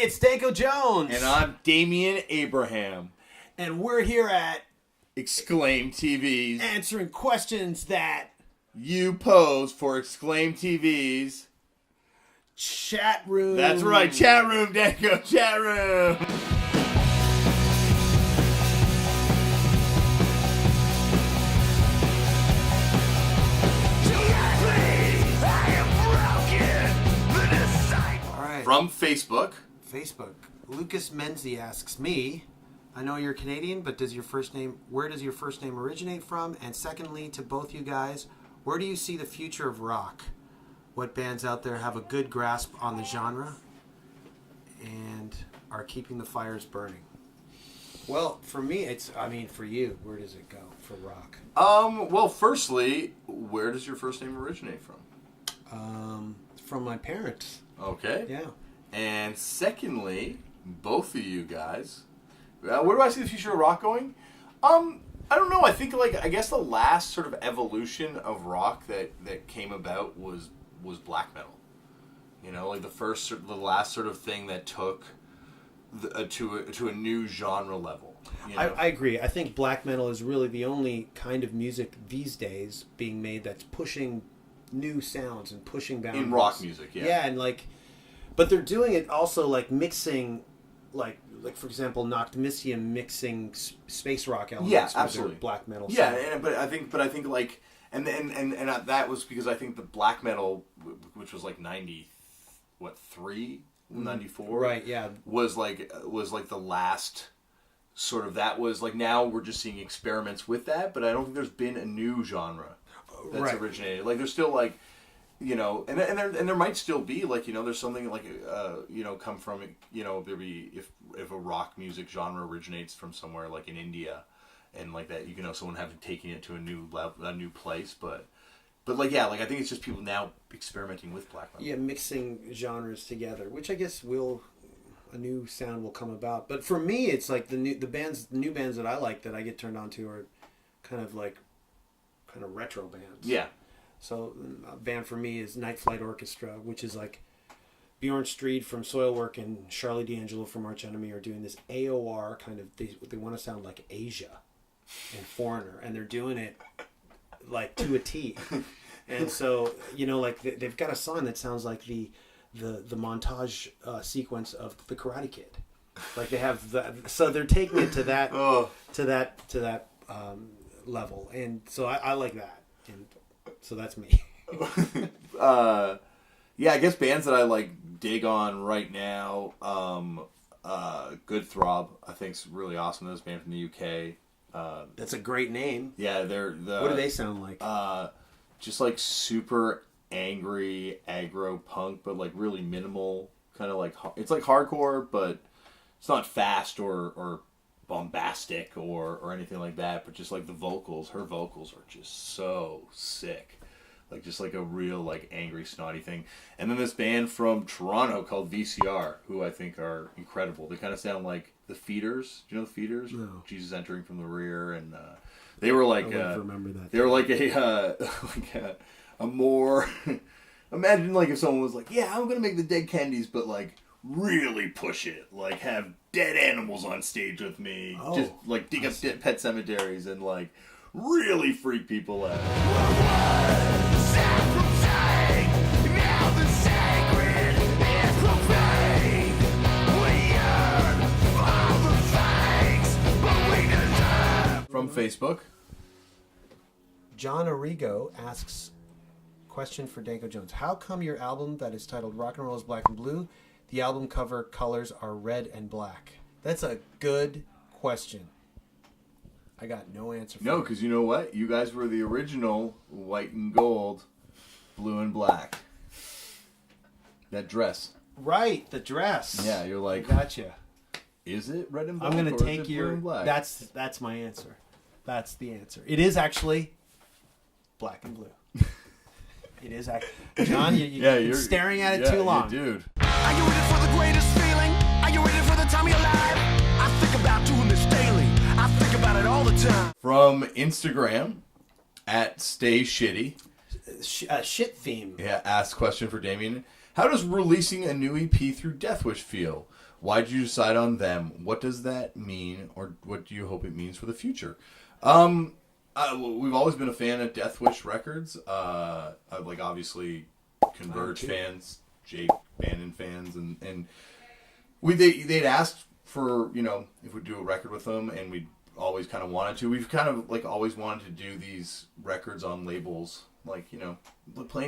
it's Danko Jones. And I'm Damian Abraham. And we're here at Exclaim TV's answering questions that you pose for Exclaim TV's Chatroom. That's right, Chatroom, Danko, Chatroom. From Facebook. Lucas Menzie asks me, I know you're Canadian, but where does your first name originate from? And secondly, to both you guys, where do you see the future of rock? What bands out there have a good grasp on the genre and are keeping the fires burning? Well, for me, for you, where does it go for rock? Well, firstly, where does your first name originate from? From my parents. Okay. Yeah. And secondly, both of you guys, where do I see the future of rock going? I don't know. I think I guess the last sort of evolution of rock that came about was black metal. You know, like the last sort of thing that took to a new genre level. You know? I agree. I think black metal is really the only kind of music these days being made that's pushing new sounds and pushing boundaries. In rock music, yeah. Yeah, and but they're doing it also mixing, like for example, Noctimisium mixing space rock elements with their black metal. Yeah, but I think and that was because I think the black metal, which was like 93, 94, right? Yeah, was the last sort of, that was like, now we're just seeing experiments with that, but I don't think there's been a new genre that's originated. Like there's still and there might still be there's something come from there be if a rock music genre originates from somewhere like in India and like that, someone having taken it to a new level, a new place, but I think it's just people now experimenting with black metal. Yeah, mixing genres together, which I guess a new sound will come about. But for me, it's like the new bands that I like that I get turned on to are kind of retro bands. Yeah. So a band for me is Night Flight Orchestra, which is like Bjorn Streed from Soilwork and Charlie D'Angelo from Arch Enemy are doing this AOR kind of, they want to sound like Asia and Foreigner, and they're doing it to a T. And so, they've got a song that sounds like the montage sequence of The Karate Kid. Like they have so they're taking it to that level, and so I like that, and so that's me. Yeah, I guess bands that I dig on right now. Good Throb, I think, is really awesome. This band from the UK. That's a great name. Yeah, what do they sound like? Just super angry aggro punk, but really minimal, kind of it's hardcore, but it's not fast or bombastic or anything like that, but just her vocals are just so sick, just a real angry snotty thing. And then this band from Toronto called VCR, who I think are incredible. They kind of sound like the Feeders. Do you know the Feeders? No. Jesus Entering from the Rear, and they were I remember that. They were a more imagine if someone was yeah, I'm gonna make the Dead Kennedys, but really push it, have dead animals on stage with me, just dig up pet cemeteries and really freak people out. From Facebook, John Arrigo asks, question for Danko Jones. How come your album that is titled Rock and Roll is Black and Blue, the album cover colors are red and black? That's a good question. I got no answer for No, because you know what? You guys were the original white and gold, blue and black. That dress. Right, the dress. Yeah, you're I gotcha. Is it red and black? I'm going to take blue and black? That's my answer. That's the answer. It is actually black and blue. It is actually. John, you're staring at it too long. Dude. Are you ready for the greatest feeling? Are you ready for the time of your life? I think about doing this daily. I think about it all the time. From Instagram, at Stay Shitty. Shit theme. Yeah, ask question for Damian. How does releasing a new EP through Deathwish feel? Why did you decide on them? What does that mean, or what do you hope it means for the future? We've always been a fan of Death Wish Records. Like obviously Converge fans, Jake Bannon fans, and they'd asked for, you know, if we'd do a record with them, and we'd always kind of wanted to. We've kind of like always wanted to do these records on labels, like, you know,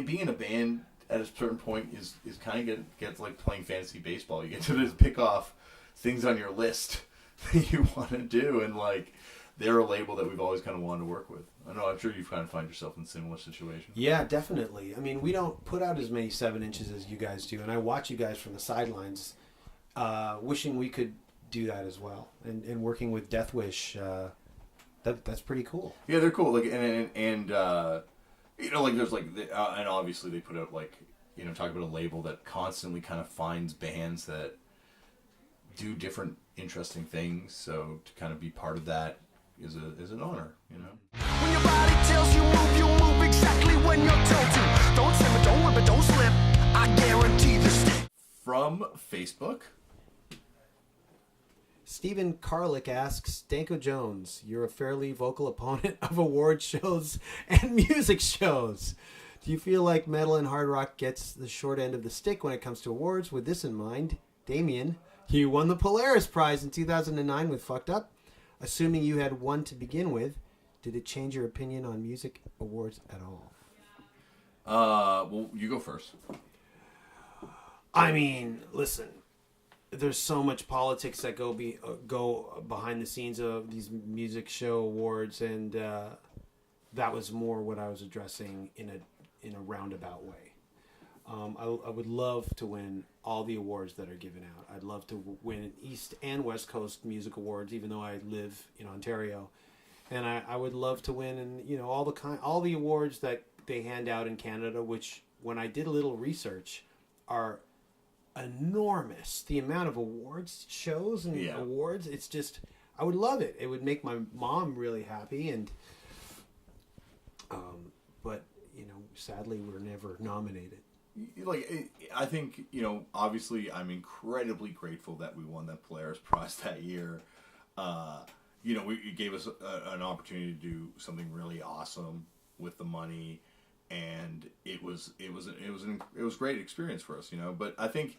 being in a band at a certain point is kind of gets like playing fantasy baseball. You get to just pick off things on your list that you want to do, and like they're a label that we've always kind of wanted to work with. I know, I'm sure you kind of find yourself in a similar situation. Yeah, definitely. I mean, we don't put out as many 7-inches as you guys do, and I watch you guys from the sidelines, wishing we could do that as well. And working with Death Wish, that's pretty cool. Yeah, they're cool. Like and you know, like there's like and obviously they put out, like, you know, talk about a label that constantly kind of finds bands that do different interesting things. So to kind of be part of that is an honor, you know. When your body tells you move exactly when you're told to. Don't slip it, don't whip it, don't slip. I guarantee the stick. From Facebook, Stephen Carlick asks, Danko Jones, you're a fairly vocal opponent of award shows and music shows. Do you feel like metal and hard rock gets the short end of the stick when it comes to awards? With this in mind, Damian, you won the Polaris Prize in 2009 with Fucked Up. Assuming you had one to begin with, did it change your opinion on music awards at all? Well, you go first. I mean, listen, there's so much politics that go behind the scenes of these music show awards, and that was more what I was addressing in a roundabout way. I would love to win all the awards that are given out. I'd love to win East and West Coast music awards, even though I live in Ontario, and I would love to win, and, you know, all the awards that they hand out in Canada, which when I did a little research are enormous. The amount of awards shows and awards, it's just, I would love it. It would make my mom really happy, and but, you know, sadly we're never nominated. Like, I think, you know, obviously I'm incredibly grateful that we won that Polaris Prize that year. You know, it gave us an opportunity to do something really awesome with the money, and it was a great experience for us, you know. But I think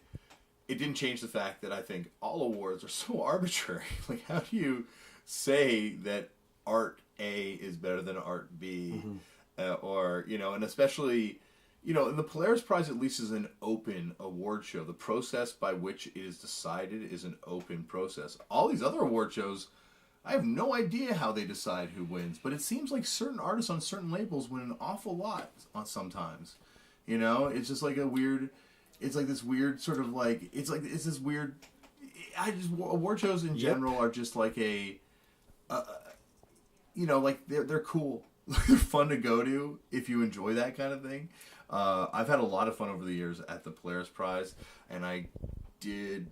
it didn't change the fact that I think all awards are so arbitrary. Like, how do you say that art A is better than art B? Mm-hmm. Or, you know, and especially, you know, and the Polaris Prize at least is an open award show. The process by which it is decided is an open process. All these other award shows, I have no idea how they decide who wins, but it seems like certain artists on certain labels win an awful lot sometimes. You know, it's just like it's like this weird sort of like, it's this weird, award shows in general are just like you know, like they're cool. They're fun to go to if you enjoy that kind of thing. I've had a lot of fun over the years at the Polaris Prize, and I did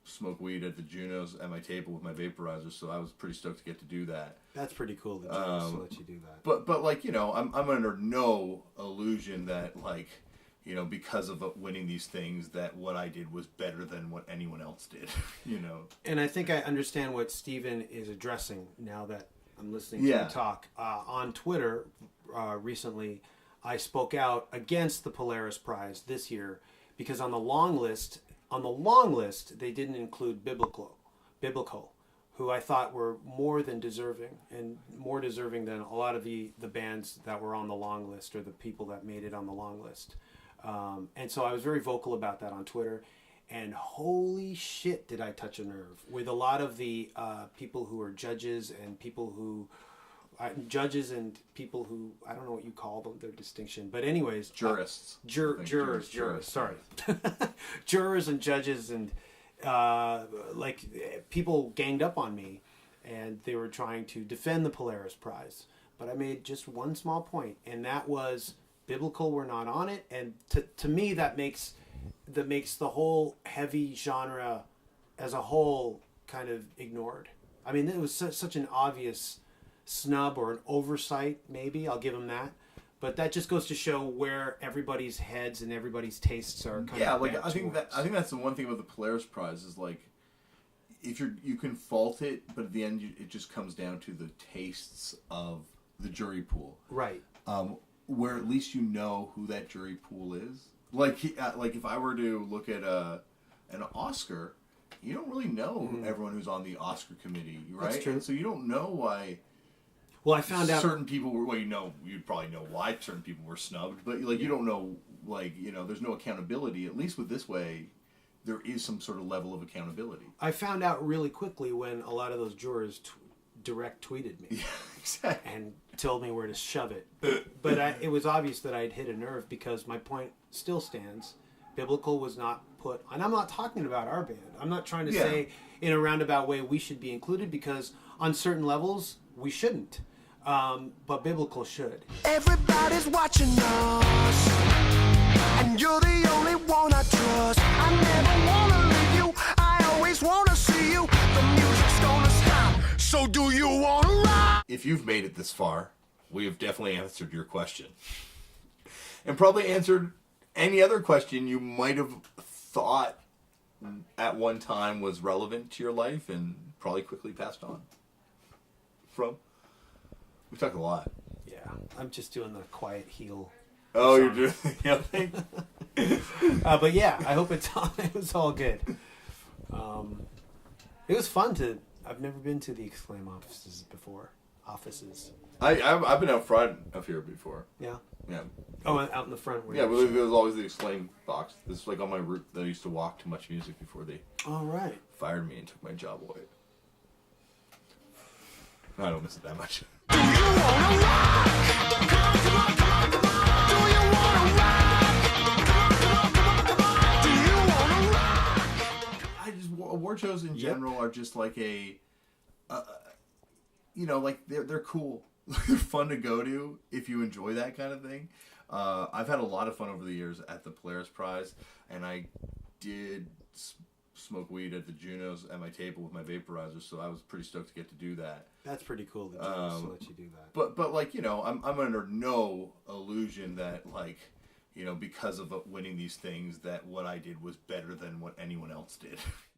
smoke weed at the Junos at my table with my vaporizer, so I was pretty stoked to get to do that. That's pretty cool that Junos let you do that. But like, you know, I'm under no illusion that, like, you know, because of winning these things, that what I did was better than what anyone else did. You know. And I think I understand what Steven is addressing now that I'm listening to you talk. On Twitter recently, I spoke out against the Polaris Prize this year because on the long list, they didn't include Biblical, who I thought were more than deserving, and more deserving than a lot of the bands that were on the long list, or the people that made it on the long list. And so I was very vocal about that on Twitter, and holy shit did I touch a nerve with a lot of the people who are judges and people who I don't know what you call them, their distinction, but anyways, jurists, jurors, sorry. Jurors and judges, and like, people ganged up on me, and they were trying to defend the Polaris Prize, but I made just one small point, and that was Biblical were not on it, and to me that makes the whole heavy genre as a whole kind of ignored. I mean, it was such an obvious snub or an oversight, maybe, I'll give them that, But that just goes to show where everybody's heads and everybody's tastes are kind of like bent I think that's the one thing about the Polaris Prize is like, if you can fault it, but at the end it just comes down to the tastes of the jury pool, right? Where at least you know who that jury pool is. Like if I were to look at an Oscar, you don't really know everyone who's on the Oscar committee, right? That's true. And so you don't know why. Well, I found out certain people were. Well, you'd probably know why certain people were snubbed, but like you don't know, there's no accountability. At least with this way, there is some sort of level of accountability. I found out really quickly when a lot of those jurors direct tweeted me, Yeah, exactly, and told me where to shove it. But it was obvious that I'd hit a nerve because my point still stands. Biblical was not put, and I'm not talking about our band. I'm not trying to say in a roundabout way we should be included because on certain levels we shouldn't. But Biblical should. Everybody's watching us, and you're the only one I trust. I never wanna leave you, I always wanna see you. The music's gonna stop, so do you wanna rock? if you've made it this far, we have definitely answered your question, and probably answered any other question you might have thought at one time was relevant to your life, and probably quickly passed on from. We talked a lot. Yeah, I'm just doing the quiet heel. Oh, song. you're doing the other thing? But yeah, I hope it was all good. It was fun to. I've never been to the Exclaim offices before. I've been out front of here before. Yeah. Yeah. Oh, out in the front. Where Yeah, well, there was always the Exclaim box. This is like on my route that I used to walk to Much Music before they All right. fired me and took my job away. I don't miss it that much. Do you wanna rock? Come on, come on, come on, come on. Do you wanna rock? Come on, come on, come on, come on. Do you wanna rock? Award shows in general are just like like they're cool. They're fun to go to if you enjoy that kind of thing. I've had a lot of fun over the years at the Polaris Prize, and I did smoke weed at the Junos at my table with my vaporizer, so I was pretty stoked to get to do that. That's pretty cool that they let you do that. But like I'm under no illusion that because of winning these things that what I did was better than what anyone else did.